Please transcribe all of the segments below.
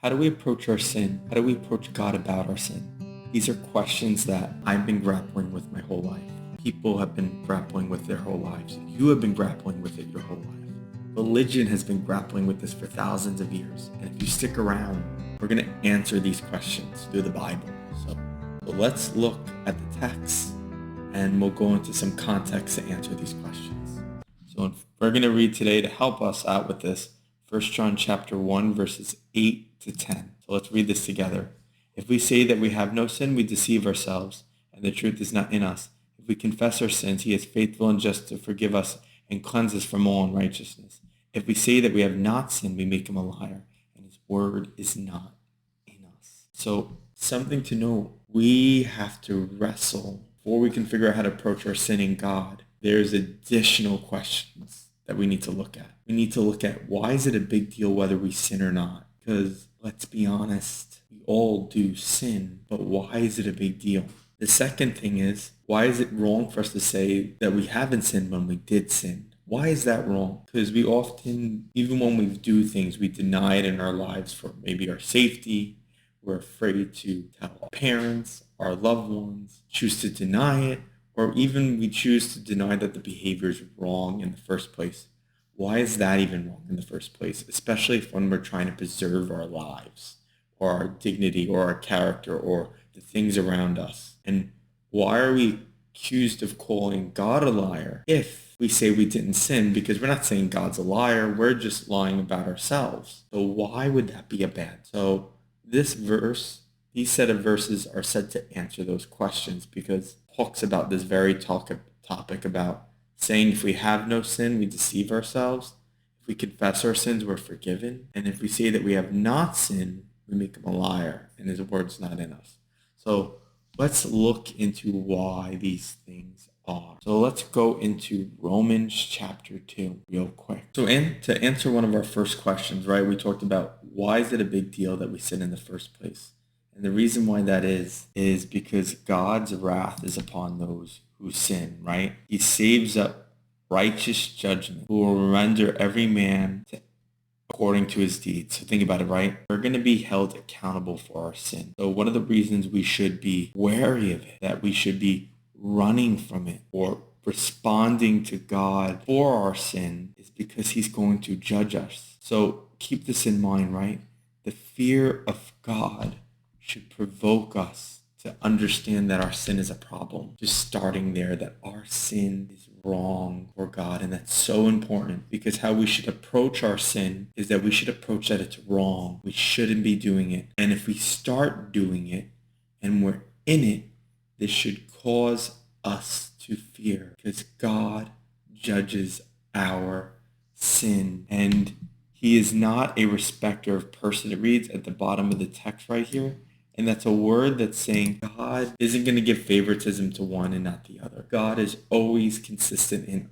How do we approach our sin? How do we approach God about our sin? These are questions that I've been grappling with my whole life. People have been grappling with their whole lives. You have been grappling with it your whole life. Religion has been grappling with this for thousands of years. And if you stick around, we're going to answer these questions through the Bible. So let's look at the text and we'll go into some context to answer these questions. So we're going to read today to help us out with this, 1 John chapter 1, verses 8 to 10. So let's read this together. If we say that we have no sin, we deceive ourselves, and the truth is not in us. If we confess our sins, he is faithful and just to forgive us and cleanse us from all unrighteousness. If we say that we have not sinned, we make him a liar, and his word is not in us. So something to know, we have to wrestle before we can figure out how to approach our sin in God. There's additional questions that we need to look at. We need to look at, why is it a big deal whether we sin or not? Because let's be honest, we all do sin, but why is it a big deal? The second thing is, why is it wrong for us to say that we haven't sinned when we did sin? Why is that wrong? Because we often, even when we do things, we deny it in our lives for maybe our safety. We're afraid to tell our parents, our loved ones, choose to deny it, or even we choose to deny that the behavior is wrong in the first place. Why is that even wrong in the first place? Especially if when we're trying to preserve our lives or our dignity or our character or the things around us. And why are we accused of calling God a liar if we say we didn't sin? Because we're not saying God's a liar. We're just lying about ourselves. So why would that be a bad? So this verse, these set of verses are said to answer those questions, because it talks about this very topic about saying if we have no sin, we deceive ourselves. If we confess our sins, we're forgiven. And if we say that we have not sinned, we make him a liar, and his word's not in us. So let's look into why these things are. So let's go into Romans chapter 2 real quick. So to answer one of our first questions, right, we talked about, why is it a big deal that we sin in the first place? And the reason why that is because God's wrath is upon those who sin, right? He saves up righteous judgment, who will render every man according to his deeds. So think about it, right? We're going to be held accountable for our sin. So one of the reasons we should be wary of it, that we should be running from it or responding to God for our sin, is because he's going to judge us. So keep this in mind, right? The fear of God should provoke us to understand that our sin is a problem. Just starting there, that our sin is wrong for God. And that's so important, because how we should approach our sin is that we should approach that it's wrong. We shouldn't be doing it. And if we start doing it and we're in it, this should cause us to fear, because God judges our sin. And he is not a respecter of person. It reads at the bottom of the text right here. And that's a word that's saying God isn't going to give favoritism to one and not the other. God is always consistent in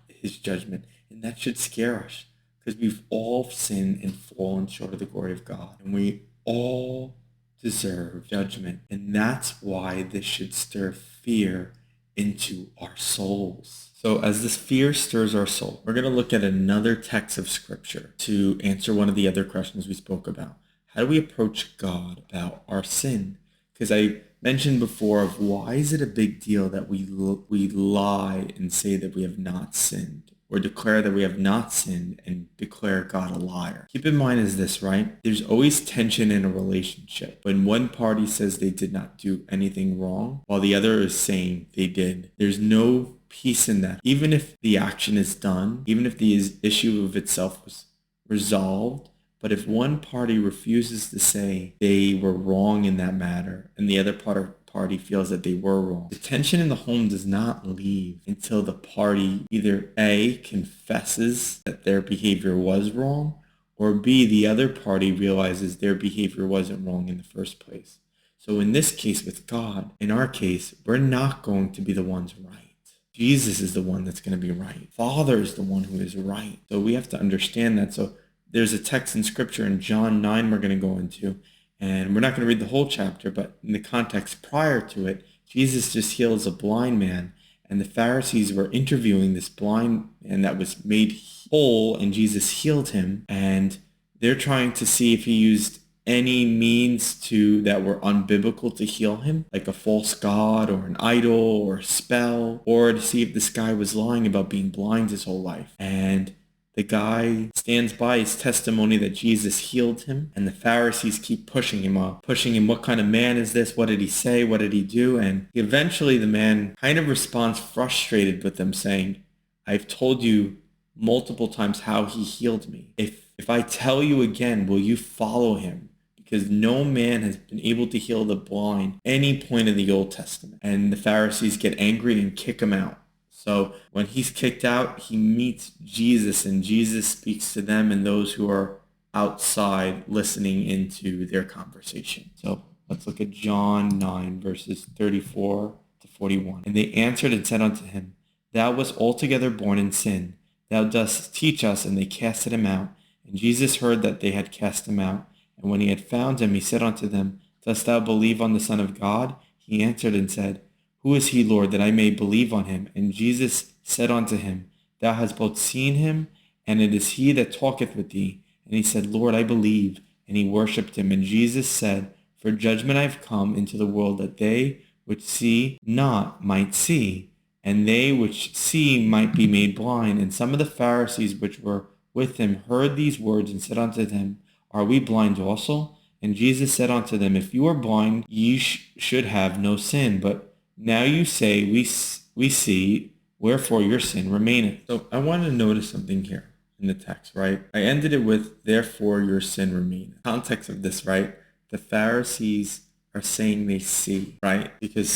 his judgment. And that should scare us, because we've all sinned and fallen short of the glory of God. And we all deserve judgment. And that's why this should stir fear into our souls. So as this fear stirs our soul, we're going to look at another text of scripture to answer one of the other questions we spoke about. How do we approach God about our sin? Because I mentioned before of, why is it a big deal that we lie and say that we have not sinned, or declare that we have not sinned and declare God a liar? Keep in mind is this, right? There's always tension in a relationship. When one party says they did not do anything wrong, while the other is saying they did, there's no peace in that. Even if the action is done, even if the issue of itself was resolved, but if one party refuses to say they were wrong in that matter, and the other party feels that they were wrong, the tension in the home does not leave until the party either A, confesses that their behavior was wrong, or B, the other party realizes their behavior wasn't wrong in the first place. So in this case with God, in our case, we're not going to be the ones right. Jesus is the one that's going to be right. Father is the one who is right. So we have to understand that. So there's a text in scripture in John 9 we're going to go into, and we're not going to read the whole chapter, but in the context prior to it, Jesus just heals a blind man, and the Pharisees were interviewing this blind man that was made whole, and Jesus healed him, and they're trying to see if he used any means to that were unbiblical to heal him, like a false god or an idol or a spell, or to see if this guy was lying about being blind his whole life. And the guy stands by his testimony that Jesus healed him, and the Pharisees keep pushing him up, pushing him, what kind of man is this? What did he say? What did he do? And eventually the man kind of responds frustrated with them, saying, I've told you multiple times how he healed me. If I tell you again, will you follow him? Because no man has been able to heal the blind any point in the Old Testament. And the Pharisees get angry and kick him out. So when he's kicked out, he meets Jesus, and Jesus speaks to them and those who are outside listening into their conversation. So let's look at John 9, verses 34 to 41. And they answered and said unto him, Thou wast altogether born in sin. Thou dost teach us. And they casted him out. And Jesus heard that they had cast him out. And when he had found him, he said unto them, Dost thou believe on the Son of God? He answered and said, Who is he, Lord, that I may believe on him? And Jesus said unto him, Thou hast both seen him, and it is he that talketh with thee. And he said, Lord, I believe. And he worshipped him. And Jesus said, For judgment I have come into the world, that they which see not might see, and they which see might be made blind. And some of the Pharisees which were with him heard these words, and said unto them, Are we blind also? And Jesus said unto them, If you are blind, ye should have no sin. But now you say, we see, wherefore your sin remaineth. So I want to notice something here in the text, right? I ended it with, therefore your sin remaineth. Context of this, right? The Pharisees are saying they see, right? Because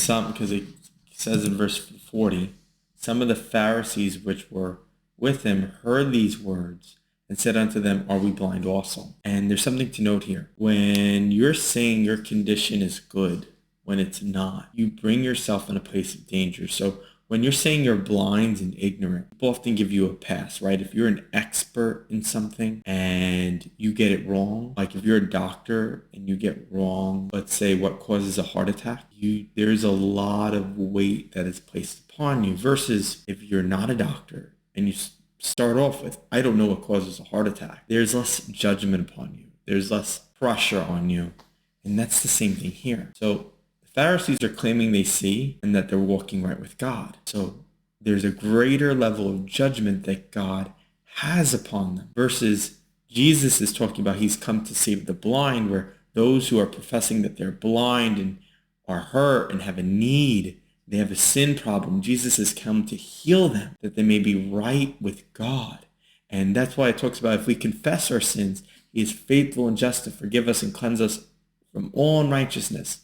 it says in verse 40, some of the Pharisees which were with him heard these words, and said unto them, Are we blind also? And there's something to note here. When you're saying your condition is good, when it's not, you bring yourself in a place of danger. So when you're saying you're blind and ignorant, people often give you a pass, right? If you're an expert in something and you get it wrong, like if you're a doctor and you get wrong, let's say what causes a heart attack, there's a lot of weight that is placed upon you, versus if you're not a doctor and you start off with, I don't know what causes a heart attack. There's less judgment upon you. There's less pressure on you. And that's the same thing here. So the Pharisees are claiming they see and that they're walking right with God. So there's a greater level of judgment that God has upon them, versus Jesus is talking about he's come to save the blind, where those who are professing that they're blind and are hurt and have a need, they have a sin problem, Jesus has come to heal them, that they may be right with God. And that's why it talks about if we confess our sins, he is faithful and just to forgive us and cleanse us from all unrighteousness.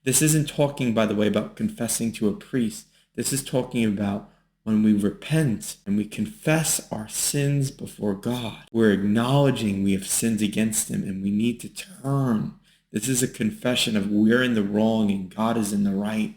This isn't talking, by the way, about confessing to a priest. This is talking about when we repent and we confess our sins before God. We're acknowledging we have sinned against him and we need to turn. This is a confession of we're in the wrong and God is in the right.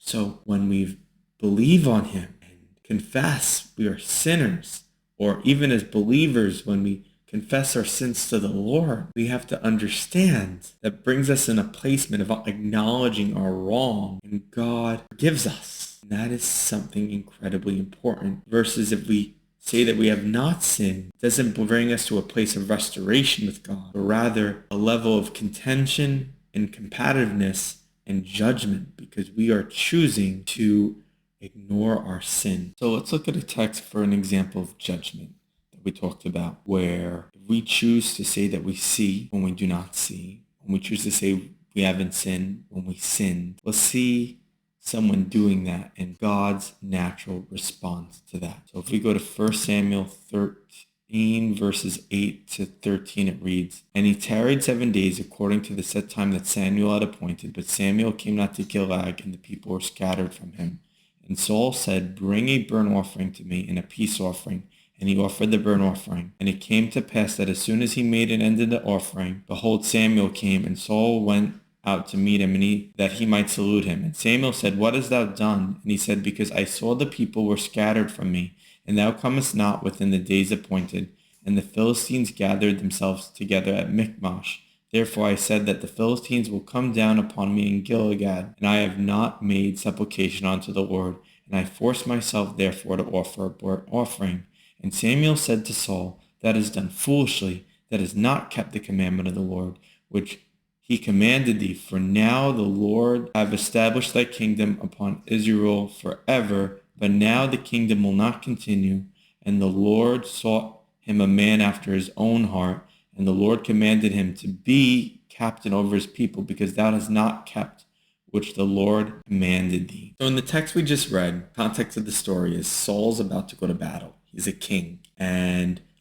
So when we believe on him and confess we are sinners, or even as believers, when we confess our sins to the Lord, we have to understand that brings us in a placement of acknowledging our wrong, and God forgives us. And that is something incredibly important, versus if we say that we have not sinned, it doesn't bring us to a place of restoration with God, but rather a level of contention and combativeness and judgment, because we are choosing to ignore our sin. So let's look at a text for an example of judgment that we talked about, where if we choose to say that we see when we do not see, when we choose to say we haven't sinned when we sinned, let's see someone doing that and God's natural response to that. So if we go to 1 Samuel 13, verses 8 to 13, it reads, And he tarried 7 days according to the set time that Samuel had appointed, but Samuel came not to Gilead, and the people were scattered from him. And Saul said, Bring a burnt offering to me and a peace offering. And he offered the burnt offering. And it came to pass that as soon as he made an end of the offering, behold, Samuel came, and Saul went out to meet him, and that he might salute him. And Samuel said, What hast thou done? And he said, Because I saw the people were scattered from me, and thou comest not within the days appointed. And the Philistines gathered themselves together at Michmash. Therefore I said that the Philistines will come down upon me in Gilead, and I have not made supplication unto the Lord. And I forced myself therefore to offer a burnt offering. And Samuel said to Saul, That is done foolishly, that has not kept the commandment of the Lord. which he commanded thee. For now the Lord have established thy kingdom upon Israel forever. But now the kingdom will not continue. And the Lord sought him a man after his own heart. And the Lord commanded him to be captain over his people, because thou hast not kept which the Lord commanded thee. So in the text we just read, context of the story is Saul's about to go to battle. He's a king,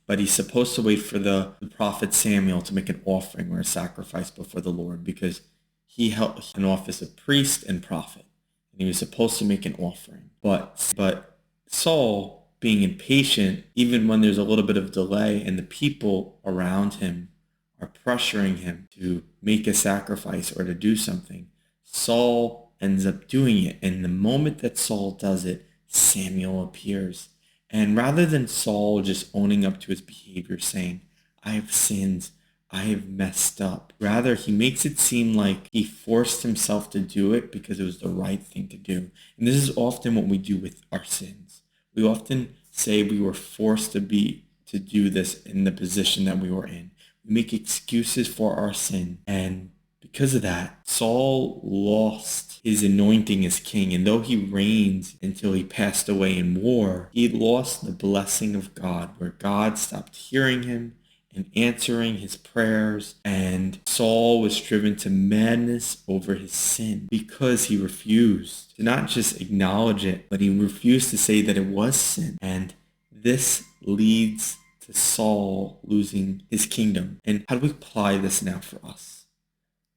but he's supposed to wait for the prophet Samuel to make an offering or a sacrifice before the Lord, because he held an office of priest and prophet, and he was supposed to make an offering. But Saul, being impatient, even when there's a little bit of delay and the people around him are pressuring him to make a sacrifice or to do something, Saul ends up doing it. And the moment that Saul does it, Samuel appears. And rather than Saul just owning up to his behavior, saying, I have sinned, I have messed up, rather he makes it seem like he forced himself to do it because it was the right thing to do. And this is often what we do with our sins. We often say we were forced to do this in the position that we were in. We make excuses for our sin, and because of that, Saul lost his anointing as king. And though he reigned until he passed away in war, he lost the blessing of God, where God stopped hearing him and answering his prayers. And Saul was driven to madness over his sin because he refused to not just acknowledge it, but he refused to say that it was sin. And this leads to Saul losing his kingdom. And how do we apply this now for us?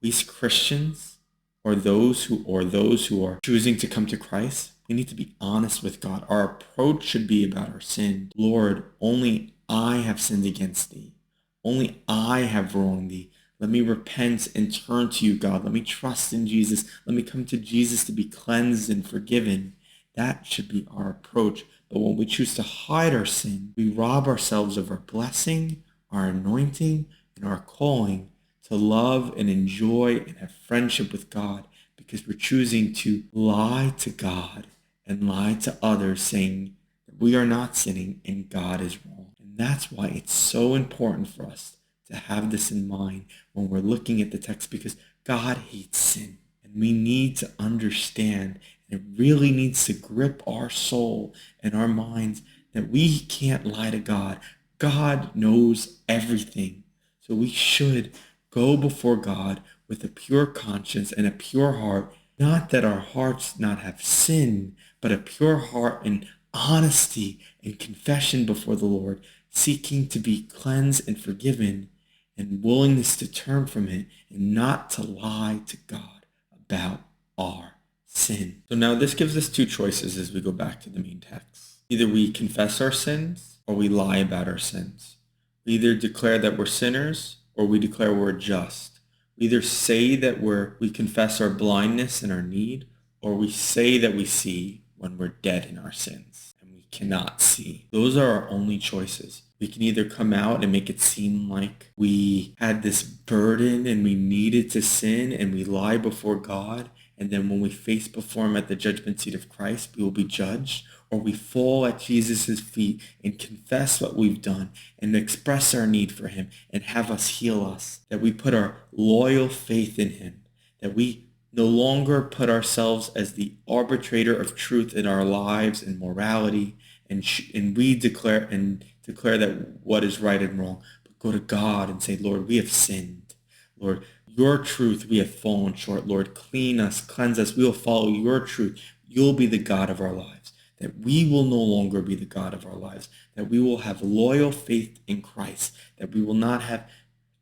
We as Christians, or those who are choosing to come to Christ, we need to be honest with God. Our approach should be about our sin. Lord, only I have sinned against thee. Only I have wronged thee. Let me repent and turn to you, God. Let me trust in Jesus. Let me come to Jesus to be cleansed and forgiven. That should be our approach. But when we choose to hide our sin, we rob ourselves of our blessing, our anointing, and our calling to love and enjoy and have friendship with God, because we're choosing to lie to God and lie to others, saying that we are not sinning and God is wrong. And that's why it's so important for us to have this in mind when we're looking at the text, because God hates sin. And we need to understand, and it really needs to grip our soul and our minds, that we can't lie to God. God knows everything. So we should go before God with a pure conscience and a pure heart, not that our hearts not have sin, but a pure heart and honesty and confession before the Lord, seeking to be cleansed and forgiven, and willingness to turn from it and not to lie to God about our sin. So now this gives us two choices as we go back to the main text. Either we confess our sins or we lie about our sins. We either declare that we're sinners or we declare we're just. We either say that we confess our blindness and our need, or we say that we see when we're dead in our sins and we cannot see. Those are our only choices. We can either come out and make it seem like we had this burden and we needed to sin, and we lie before God, and then when we face before him at the judgment seat of Christ, we will be judged. Or we fall at Jesus' feet and confess what we've done and express our need for him and have us heal us. That we put our loyal faith in him. That we no longer put ourselves as the arbitrator of truth in our lives and morality, and we declare that what is right and wrong, but go to God and say, Lord, we have sinned. Lord, your truth, we have fallen short. Lord, clean us, cleanse us. We will follow your truth. You'll be the God of our lives. That we will no longer be the God of our lives. That we will have loyal faith in Christ. That we will not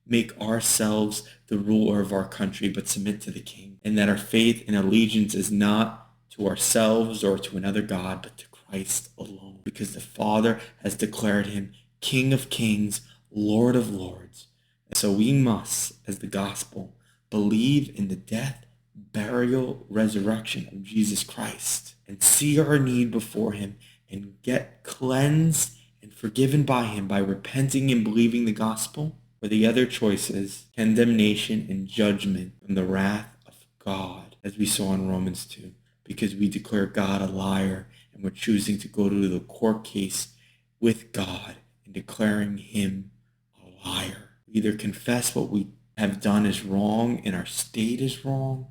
make ourselves the ruler of our country, but submit to the King. And that our faith and allegiance is not to ourselves or to another God, but to Christ alone. Because the Father has declared him King of Kings, Lord of Lords. And so we must, as the gospel, believe in the death, burial, resurrection of Jesus Christ, and see our need before him and get cleansed and forgiven by him by repenting and believing the gospel. Or the other choice is condemnation and judgment from the wrath of God, as we saw in Romans 2, because we declare God a liar and we're choosing to go to the court case with God and declaring him a liar. We either confess what we have done is wrong and our state is wrong,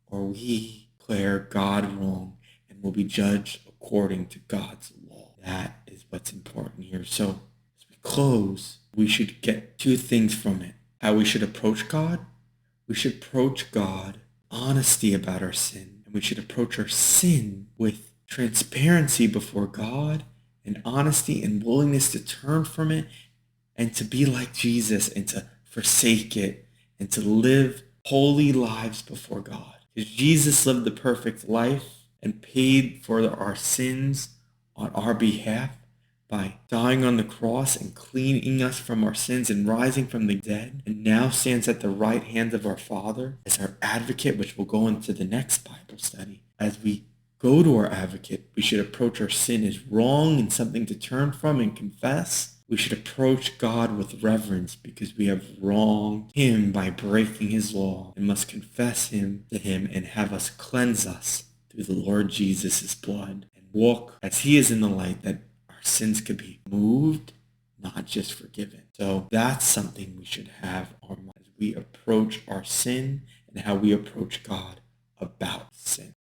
or we declare God wrong and will be judged according to God's law. That is what's important here. So as we close, we should get two things from it. How we should approach God. We should approach God honesty about our sin, and we should approach our sin with transparency before God and honesty and willingness to turn from it and to be like Jesus and to forsake it and to live holy lives before God. Because Jesus lived the perfect life and paid for our sins on our behalf by dying on the cross and cleaning us from our sins and rising from the dead, and now stands at the right hand of our Father as our advocate, which we'll go into the next Bible study. As we go to our advocate, we should approach our sin as wrong and something to turn from and confess. We should approach God with reverence because we have wronged him by breaking his law and must confess him to him and have us cleanse us through the Lord Jesus' blood and walk as he is in the light, that our sins could be moved, not just forgiven. So that's something we should have on mind as we approach our sin and how we approach God about sin.